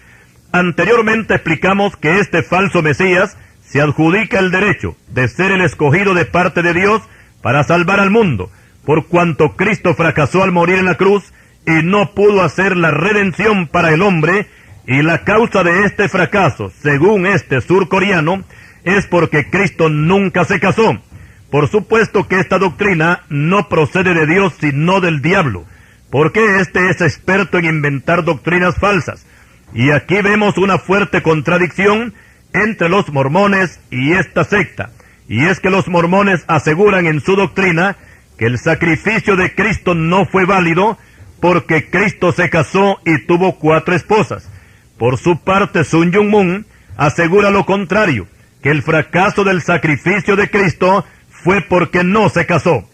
Anteriormente explicamos que este falso Mesías se adjudica el derecho de ser el escogido de parte de Dios para salvar al mundo, por cuanto Cristo fracasó al morir en la cruz y no pudo hacer la redención para el hombre, y la causa de este fracaso, según este surcoreano, es porque Cristo nunca se casó. Por supuesto que esta doctrina no procede de Dios, sino del diablo, porque este es experto en inventar doctrinas falsas. Y aquí vemos una fuerte contradicción entre los mormones y esta secta, y es que los mormones aseguran en su doctrina que el sacrificio de Cristo no fue válido porque Cristo se casó y tuvo 4 esposas. Por su parte, Sun Myung Moon asegura lo contrario, que el fracaso del sacrificio de Cristo fue porque no se casó.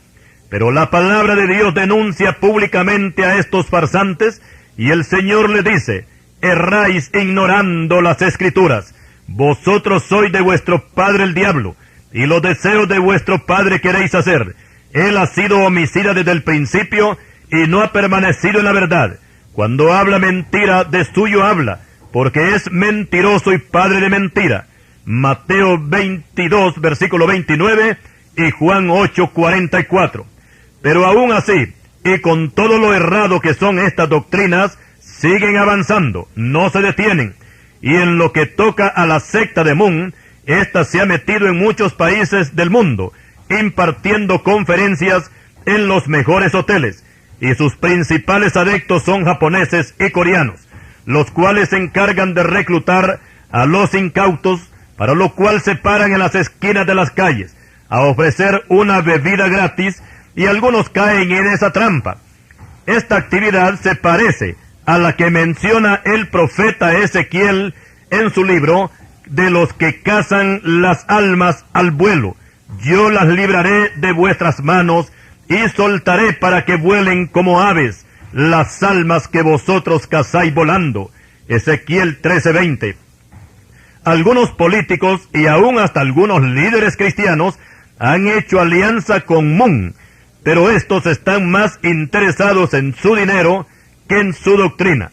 Pero la palabra de Dios denuncia públicamente a estos farsantes, y el Señor le dice: erráis ignorando las Escrituras. Vosotros sois de vuestro padre el diablo, y los deseos de vuestro padre queréis hacer. Él ha sido homicida desde el principio, y no ha permanecido en la verdad. Cuando habla mentira, de suyo habla, porque es mentiroso y padre de mentira. Mateo 22, versículo 29, y Juan 8, 44. Pero aún así, y con todo lo errado que son estas doctrinas, siguen avanzando, no se detienen. Y en lo que toca a la secta de Moon, ésta se ha metido en muchos países del mundo, impartiendo conferencias en los mejores hoteles, y sus principales adeptos son japoneses y coreanos, los cuales se encargan de reclutar a los incautos, para lo cual se paran en las esquinas de las calles a ofrecer una bebida gratis, y algunos caen en esa trampa. Esta actividad se parece a la que menciona el profeta Ezequiel en su libro de los que cazan las almas al vuelo. Yo las libraré de vuestras manos y soltaré para que vuelen como aves las almas que vosotros cazáis volando. Ezequiel 13:20. Algunos políticos y aún hasta algunos líderes cristianos han hecho alianza con Moon, pero estos están más interesados en su dinero que en su doctrina.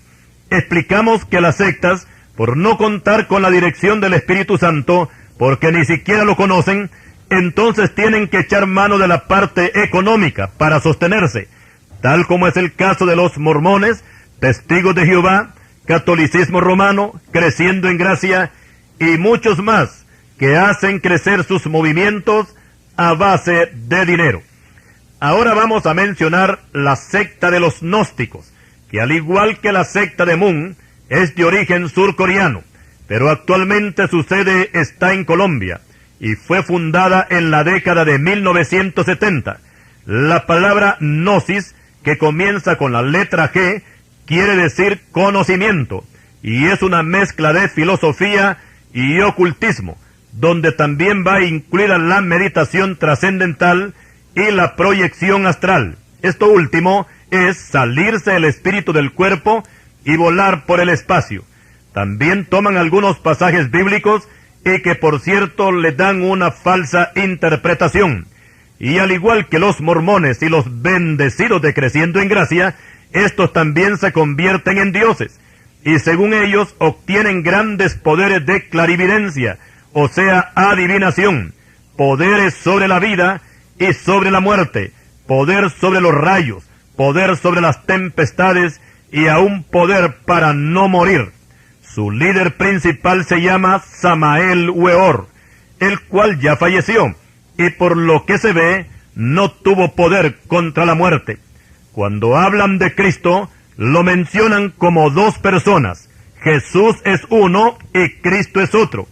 Explicamos que las sectas, por no contar con la dirección del Espíritu Santo, porque ni siquiera lo conocen, entonces tienen que echar mano de la parte económica para sostenerse, tal como es el caso de los mormones, testigos de Jehová, catolicismo romano, creciendo en gracia, y muchos más, que hacen crecer sus movimientos a base de dinero. Ahora vamos a mencionar la secta de los gnósticos, que al igual que la secta de Moon, es de origen surcoreano, pero actualmente su sede está en Colombia, y fue fundada en la década de 1970. La palabra gnosis, que comienza con la letra G, quiere decir conocimiento, y es una mezcla de filosofía y ocultismo, donde también va incluida la meditación trascendental y la proyección astral. Esto último es salirse el espíritu del cuerpo y volar por el espacio. También toman algunos pasajes bíblicos y que por cierto le dan una falsa interpretación. Y al igual que los mormones y los bendecidos de Creciendo en Gracia, estos también se convierten en dioses, y según ellos obtienen grandes poderes de clarividencia, o sea, adivinación, poderes sobre la vida y sobre la muerte, poder sobre los rayos, poder sobre las tempestades y aún poder para no morir. Su líder principal se llama Samael Weor, el cual ya falleció, y por lo que se ve, no tuvo poder contra la muerte. Cuando hablan de Cristo, lo mencionan como dos personas. Jesús es uno y Cristo es otro.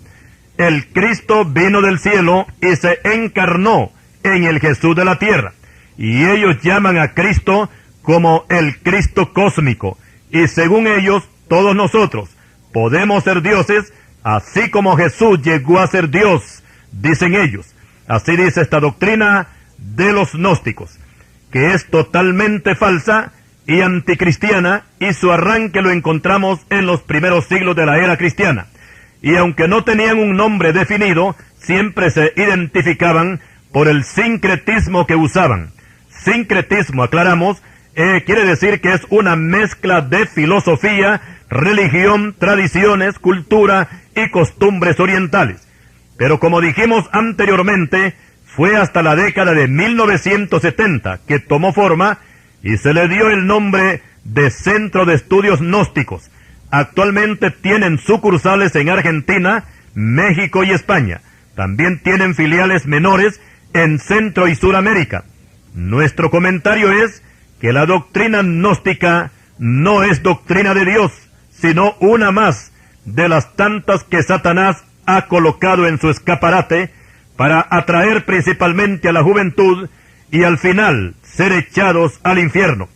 El Cristo vino del cielo y se encarnó en el Jesús de la tierra. Y ellos llaman a Cristo como el Cristo cósmico. Y según ellos, todos nosotros podemos ser dioses, así como Jesús llegó a ser Dios, dicen ellos. Así dice esta doctrina de los gnósticos, que es totalmente falsa y anticristiana, y su arranque lo encontramos en los primeros siglos de la era cristiana. Y aunque no tenían un nombre definido, siempre se identificaban por el sincretismo que usaban. Sincretismo, aclaramos, quiere decir que es una mezcla de filosofía, religión, tradiciones, cultura y costumbres orientales. Pero como dijimos anteriormente, fue hasta la década de 1970 que tomó forma y se le dio el nombre de Centro de Estudios Gnósticos. Actualmente tienen sucursales en Argentina, México y España. También tienen filiales menores en Centro y Suramérica. Nuestro comentario es que la doctrina gnóstica no es doctrina de Dios, sino una más de las tantas que Satanás ha colocado en su escaparate para atraer principalmente a la juventud y al final ser echados al infierno.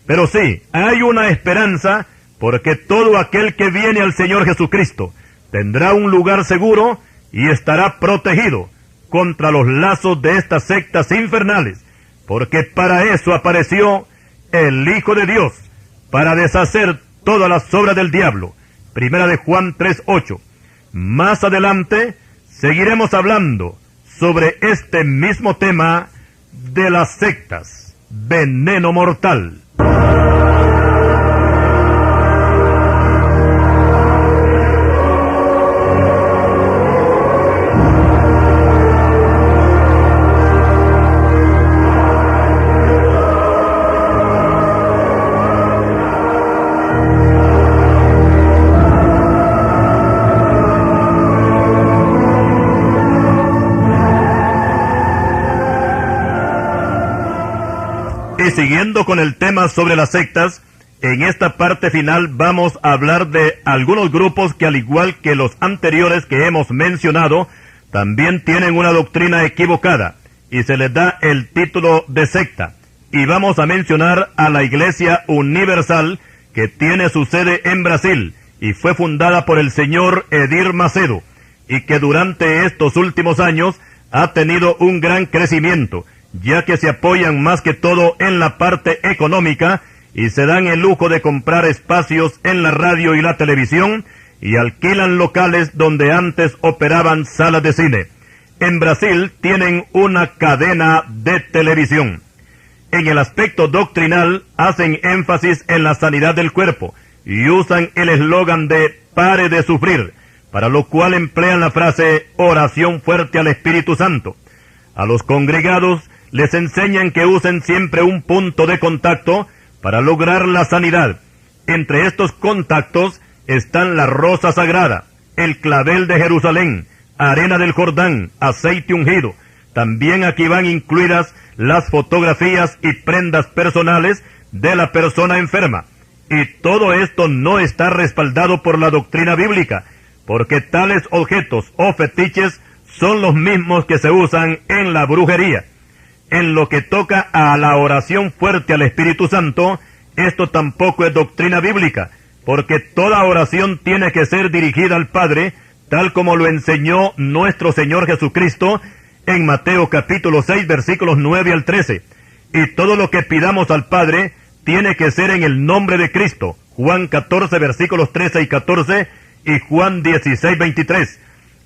Pero sí, hay una esperanza, porque todo aquel que viene al Señor Jesucristo tendrá un lugar seguro y estará protegido contra los lazos de estas sectas infernales, porque para eso apareció el Hijo de Dios, para deshacer todas las obras del diablo. Primera de Juan 3:8. Más adelante seguiremos hablando sobre este mismo tema de las sectas, veneno mortal. Y siguiendo con el tema sobre las sectas, en esta parte final vamos a hablar de algunos grupos que, al igual que los anteriores que hemos mencionado, también tienen una doctrina equivocada y se les da el título de secta. Y vamos a mencionar a la Iglesia Universal, que tiene su sede en Brasil y fue fundada por el señor Edir Macedo, y que durante estos últimos años ha tenido un gran crecimiento, ya que se apoyan más que todo en la parte económica y se dan el lujo de comprar espacios en la radio y la televisión y alquilan locales donde antes operaban salas de cine. En Brasil tienen una cadena de televisión. En el aspecto doctrinal hacen énfasis en la sanidad del cuerpo y usan el eslogan de "pare de sufrir", para lo cual emplean la frase "oración fuerte al Espíritu Santo". A los congregados les enseñan que usen siempre un punto de contacto para lograr la sanidad. Entre estos contactos están la rosa sagrada, el clavel de Jerusalén, arena del Jordán, aceite ungido. También aquí van incluidas las fotografías y prendas personales de la persona enferma. Y todo esto no está respaldado por la doctrina bíblica, porque tales objetos o fetiches son los mismos que se usan en la brujería. En lo que toca a la oración fuerte al Espíritu Santo, esto tampoco es doctrina bíblica, porque toda oración tiene que ser dirigida al Padre, tal como lo enseñó nuestro Señor Jesucristo en Mateo capítulo 6, versículos 9 al 13. Y todo lo que pidamos al Padre tiene que ser en el nombre de Cristo. Juan 14, versículos 13 y 14, y Juan 16, 23.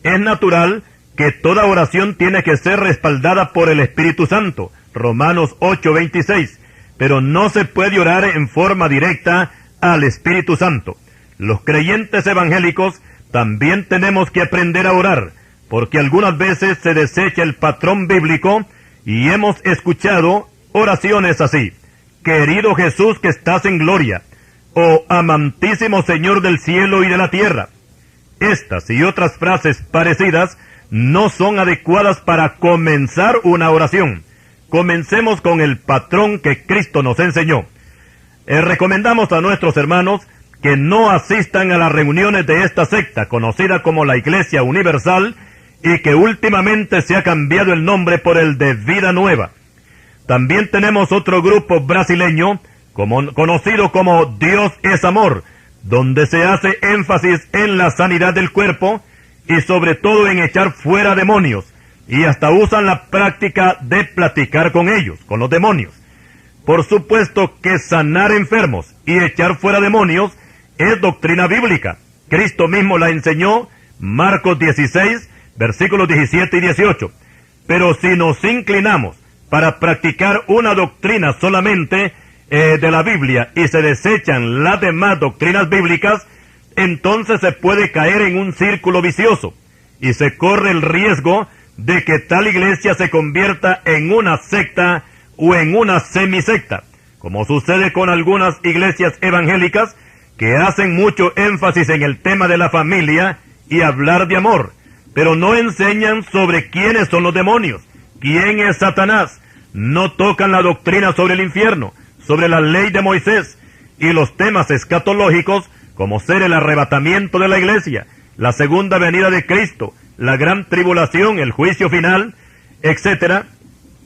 Es natural que toda oración tiene que ser respaldada por el Espíritu Santo. Romanos 8, 26. Pero no se puede orar en forma directa al Espíritu Santo. Los creyentes evangélicos también tenemos que aprender a orar, porque algunas veces se desecha el patrón bíblico y hemos escuchado oraciones así: querido Jesús que estás en gloria, o amantísimo Señor del cielo y de la tierra. Estas y otras frases parecidas no son adecuadas para comenzar una oración. Comencemos con el patrón que Cristo nos enseñó. Recomendamos a nuestros hermanos que no asistan a las reuniones de esta secta, conocida como la Iglesia Universal, y que últimamente se ha cambiado el nombre por el de Vida Nueva. También tenemos otro grupo brasileño, conocido como Dios es Amor, donde se hace énfasis en la sanidad del cuerpo, y sobre todo en echar fuera demonios, y hasta usan la práctica de platicar con ellos, con los demonios. Por supuesto que sanar enfermos y echar fuera demonios es doctrina bíblica. Cristo mismo la enseñó, Marcos 16, versículos 17 y 18. Pero si nos inclinamos para practicar una doctrina solamente de la Biblia y se desechan las demás doctrinas bíblicas, entonces se puede caer en un círculo vicioso y se corre el riesgo de que tal iglesia se convierta en una secta o en una semisecta, como sucede con algunas iglesias evangélicas que hacen mucho énfasis en el tema de la familia y hablar de amor, pero no enseñan sobre quiénes son los demonios, quién es Satanás, no tocan la doctrina sobre el infierno, sobre la ley de Moisés y los temas escatológicos como ser el arrebatamiento de la iglesia, la segunda venida de Cristo, la gran tribulación, el juicio final, etc.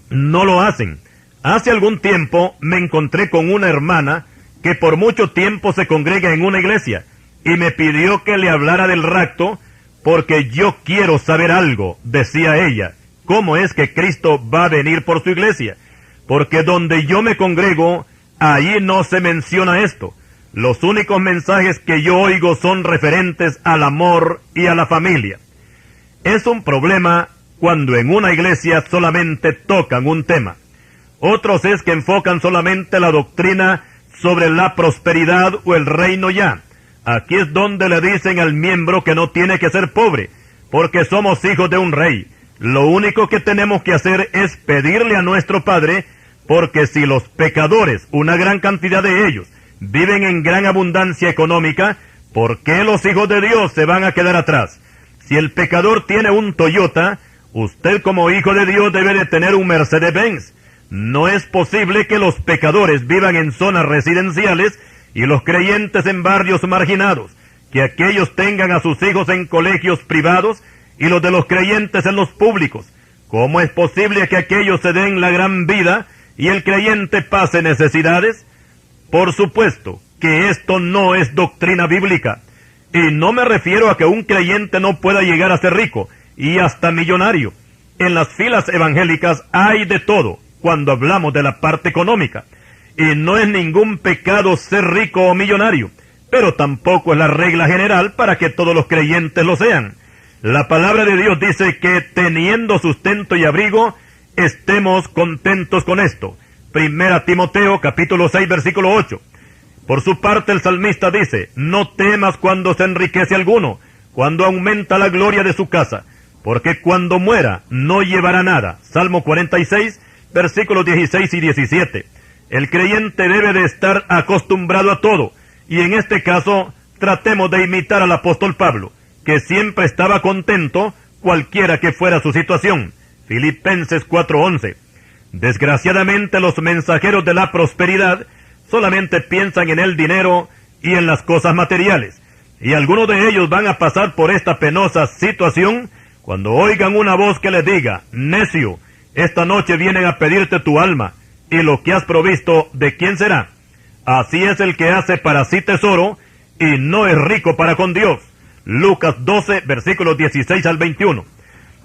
No lo hacen. Hace algún tiempo me encontré con una hermana que por mucho tiempo se congrega en una iglesia y me pidió que le hablara del rapto porque yo quiero saber algo, decía ella. ¿Cómo es que Cristo va a venir por su iglesia? Porque donde yo me congrego, ahí no se menciona esto. Los únicos mensajes que yo oigo son referentes al amor y a la familia. Es un problema cuando en una iglesia solamente tocan un tema. Otros es que enfocan solamente la doctrina sobre la prosperidad o el reino ya. Aquí es donde le dicen al miembro que no tiene que ser pobre, porque somos hijos de un rey. Lo único que tenemos que hacer es pedirle a nuestro Padre, porque si los pecadores, una gran cantidad de ellos, viven en gran abundancia económica, ¿por qué los hijos de Dios se van a quedar atrás? Si el pecador tiene un Toyota, usted como hijo de Dios debe de tener un Mercedes-Benz. No es posible que los pecadores vivan en zonas residenciales y los creyentes en barrios marginados, que aquellos tengan a sus hijos en colegios privados y los de los creyentes en los públicos. ¿Cómo es posible que aquellos se den la gran vida y el creyente pase necesidades? Por supuesto que esto no es doctrina bíblica. Y no me refiero a que un creyente no pueda llegar a ser rico y hasta millonario. En las filas evangélicas hay de todo cuando hablamos de la parte económica. Y no es ningún pecado ser rico o millonario, pero tampoco es la regla general para que todos los creyentes lo sean. La palabra de Dios dice que teniendo sustento y abrigo, estemos contentos con esto. Primera Timoteo capítulo 6 versículo 8. Por su parte el salmista dice: no temas cuando se enriquece alguno, cuando aumenta la gloria de su casa, porque cuando muera no llevará nada. Salmo 46 versículos 16 y 17. El creyente debe de estar acostumbrado a todo, y en este caso tratemos de imitar al apóstol Pablo, que siempre estaba contento cualquiera que fuera su situación. Filipenses 4:11. Desgraciadamente los mensajeros de la prosperidad solamente piensan en el dinero y en las cosas materiales, y algunos de ellos van a pasar por esta penosa situación cuando oigan una voz que les diga: necio, esta noche vienen a pedirte tu alma, y lo que has provisto, ¿de quién será? Así es el que hace para sí tesoro, y no es rico para con Dios. Lucas 12, versículos 16 al 21.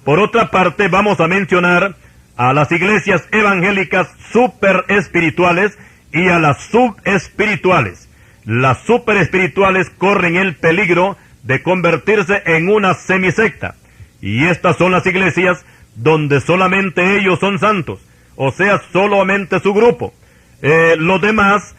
Por otra parte, vamos a mencionar a las iglesias evangélicas super espirituales y a las subespirituales. Las super espirituales corren el peligro de convertirse en una semisecta, y estas son las iglesias donde solamente ellos son santos, o sea, solamente su grupo. Los demás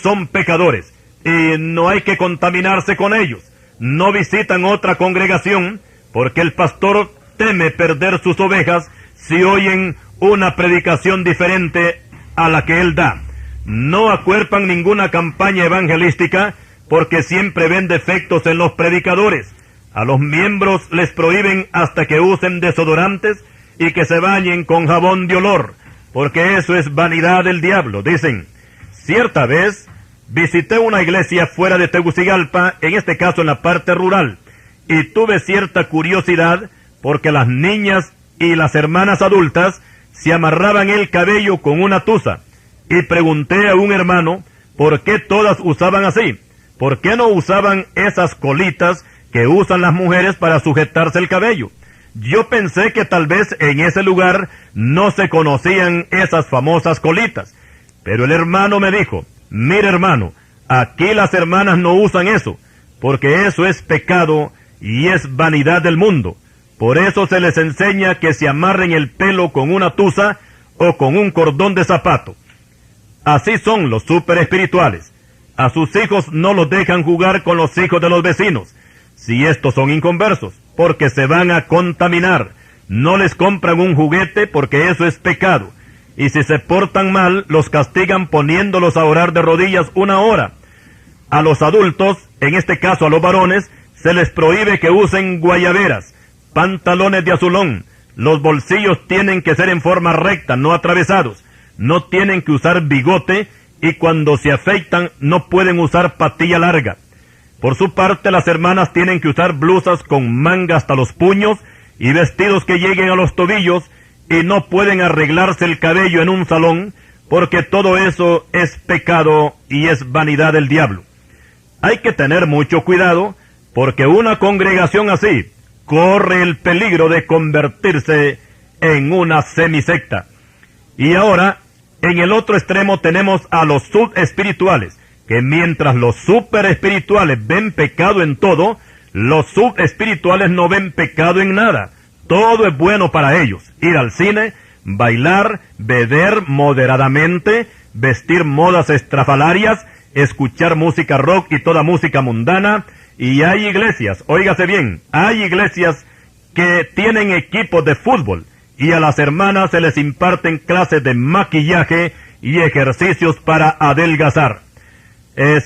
son pecadores, y no hay que contaminarse con ellos. No visitan otra congregación, porque el pastor teme perder sus ovejas si oyen una predicación diferente a la que él da. No acuerpan ninguna campaña evangelística, porque siempre ven defectos en los predicadores. A los miembros les prohíben hasta que usen desodorantes y que se bañen con jabón de olor, porque eso es vanidad del diablo. Dicen: cierta vez visité una iglesia fuera de Tegucigalpa, en este caso en la parte rural, y tuve cierta curiosidad porque las niñas y las hermanas adultas se amarraban el cabello con una tusa, y pregunté a un hermano por qué todas usaban así. ¿Por qué no usaban esas colitas que usan las mujeres para sujetarse el cabello? Yo pensé que tal vez en ese lugar no se conocían esas famosas colitas, pero el hermano me dijo: mire, hermano, aquí las hermanas no usan eso, porque eso es pecado y es vanidad del mundo. Por eso se les enseña que se amarren el pelo con una tusa o con un cordón de zapato. Así son los super espirituales. A sus hijos no los dejan jugar con los hijos de los vecinos, si estos son inconversos, porque se van a contaminar. No les compran un juguete, porque eso es pecado. Y si se portan mal, los castigan poniéndolos a orar de rodillas 1 hora. A los adultos, en este caso a los varones, se les prohíbe que usen guayaberas, pantalones de azulón. Los bolsillos tienen que ser en forma recta, no atravesados. No tienen que usar bigote, y cuando se afeitan no pueden usar patilla larga. Por su parte, las hermanas tienen que usar blusas con manga hasta los puños y vestidos que lleguen a los tobillos, y no pueden arreglarse el cabello en un salón, porque todo eso es pecado y es vanidad del diablo. Hay que tener mucho cuidado, porque una congregación así corre el peligro de convertirse en una semisecta. Y ahora, en el otro extremo tenemos a los subespirituales, que mientras los superespirituales ven pecado en todo, los subespirituales no ven pecado en nada. Todo es bueno para ellos: ir al cine, bailar, beber moderadamente, vestir modas estrafalarias, escuchar música rock y toda música mundana. Y hay iglesias, óigase bien, hay iglesias que tienen equipos de fútbol, y a las hermanas se les imparten clases de maquillaje y ejercicios para adelgazar.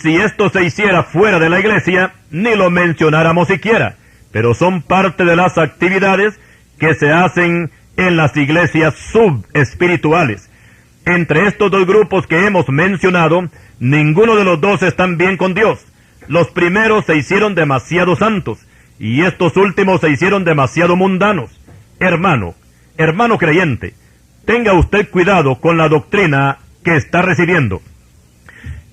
Si esto se hiciera fuera de la iglesia, ni lo mencionáramos siquiera, pero son parte de las actividades que se hacen en las iglesias subespirituales. Entre estos dos grupos que hemos mencionado, ninguno de los dos están bien con Dios. Los primeros se hicieron demasiado santos, y estos últimos se hicieron demasiado mundanos. Hermano creyente, tenga usted cuidado con la doctrina que está recibiendo.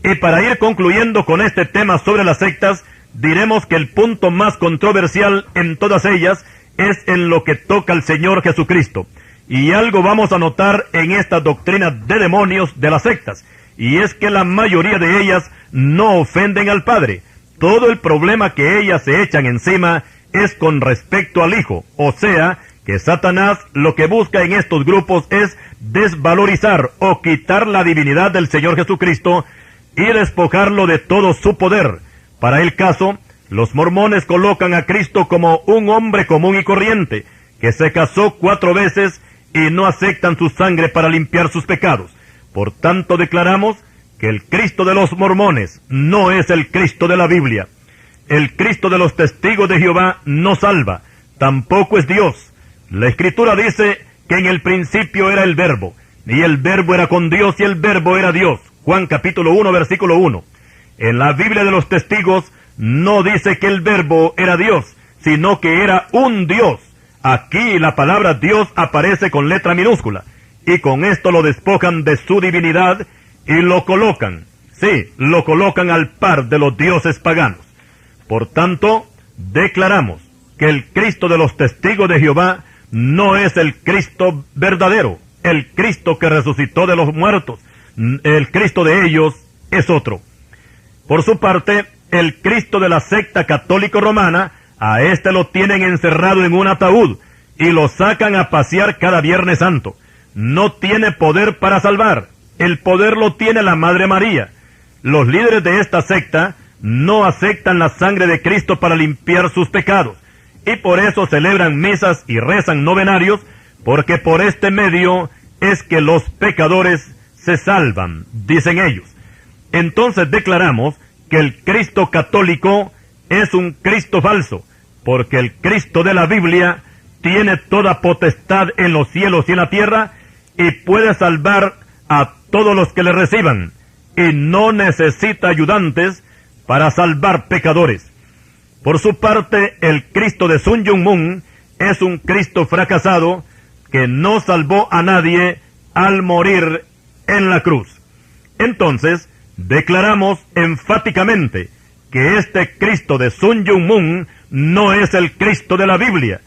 Y para ir concluyendo con este tema sobre las sectas, diremos que el punto más controversial en todas ellas es en lo que toca al Señor Jesucristo. Y algo vamos a notar en esta doctrina de demonios de las sectas, y es que la mayoría de ellas no ofenden al Padre. Todo el problema que ellas se echan encima es con respecto al Hijo, o sea, que Satanás lo que busca en estos grupos es desvalorizar o quitar la divinidad del Señor Jesucristo y despojarlo de todo su poder. Para el caso, los mormones colocan a Cristo como un hombre común y corriente, que se casó 4 veces y no aceptan su sangre para limpiar sus pecados. Por tanto, declaramos que el Cristo de los mormones no es el Cristo de la Biblia. El Cristo de los testigos de Jehová no salva. tampoco es Dios. La Escritura dice que en el principio era el Verbo, y el Verbo era con Dios, y el Verbo era Dios. Juan capítulo 1, versículo 1. En la Biblia de los Testigos no dice que el Verbo era Dios, sino que era un Dios. Aquí la palabra Dios aparece con letra minúscula, y con esto lo despojan de su divinidad y lo colocan, sí, lo colocan al par de los dioses paganos. Por tanto, declaramos que el Cristo de los Testigos de Jehová no es el Cristo verdadero, el Cristo que resucitó de los muertos. El Cristo de ellos es otro. Por su parte, el Cristo de la secta católico romana, a este lo tienen encerrado en un ataúd y lo sacan a pasear cada Viernes Santo. No tiene poder para salvar. El poder lo tiene la Madre María. Los líderes de esta secta no aceptan la sangre de Cristo para limpiar sus pecados, y por eso celebran misas y rezan novenarios, porque por este medio es que los pecadores se salvan, dicen ellos. Entonces declaramos que el Cristo católico es un Cristo falso, porque el Cristo de la Biblia tiene toda potestad en los cielos y en la tierra, y puede salvar a todos los que le reciban, y no necesita ayudantes para salvar pecadores. Por su parte, el Cristo de Sun Myung Moon es un Cristo fracasado que no salvó a nadie al morir en la cruz. Entonces, declaramos enfáticamente que este Cristo de Sun Myung Moon no es el Cristo de la Biblia,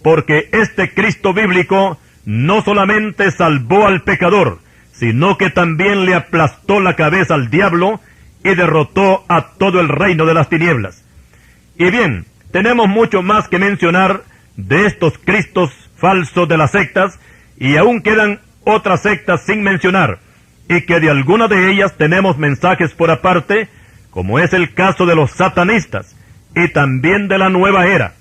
porque este Cristo bíblico no solamente salvó al pecador, sino que también le aplastó la cabeza al diablo y derrotó a todo el reino de las tinieblas. Y bien, tenemos mucho más que mencionar de estos Cristos falsos de las sectas, y aún quedan otras sectas sin mencionar, y que de alguna de ellas tenemos mensajes por aparte, como es el caso de los satanistas, y también de la nueva era.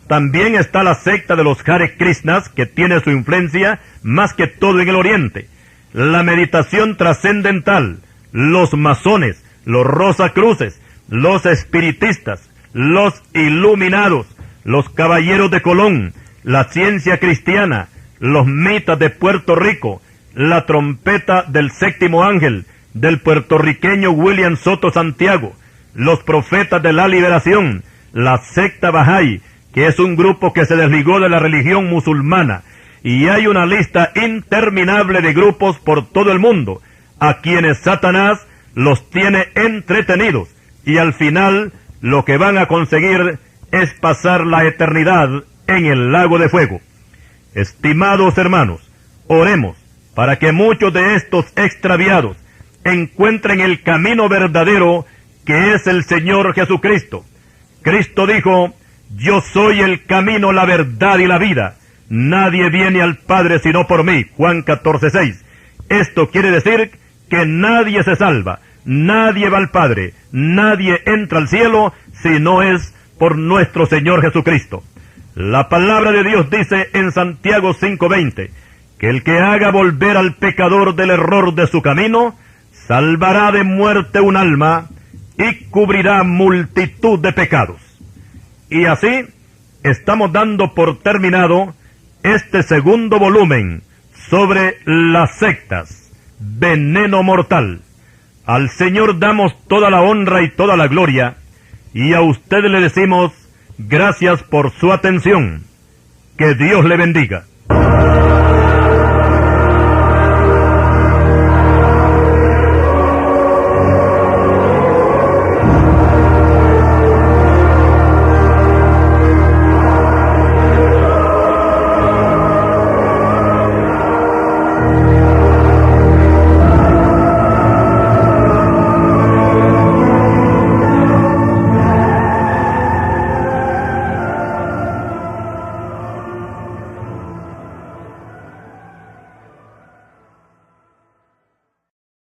También está la secta de los Hare Krishnas, que tiene su influencia más que todo en el oriente. La meditación trascendental, los masones, los rosacruces, los espiritistas, los iluminados, los caballeros de Colón, la ciencia cristiana, los mitas de Puerto Rico, la trompeta del séptimo ángel, del puertorriqueño William Soto Santiago, los profetas de la liberación, la secta Bahá'í, que es un grupo que se desligó de la religión musulmana, y hay una lista interminable de grupos por todo el mundo, a quienes Satanás los tiene entretenidos, y al final lo que van a conseguir es pasar la eternidad en el lago de fuego. Estimados hermanos, oremos para que muchos de estos extraviados encuentren el camino verdadero, que es el Señor Jesucristo. Cristo dijo: yo soy el camino, la verdad y la vida. Nadie viene al Padre sino por mí. Juan 14:6. Esto quiere decir que nadie se salva, nadie va al Padre, nadie entra al cielo si no es por nuestro Señor Jesucristo. La palabra de Dios dice en Santiago 5:20, que el que haga volver al pecador del error de su camino, salvará de muerte un alma y cubrirá multitud de pecados. Y así estamos dando por terminado este segundo volumen sobre las sectas, veneno mortal. Al Señor damos toda la honra y toda la gloria, y a usted le decimos gracias por su atención. Que Dios le bendiga.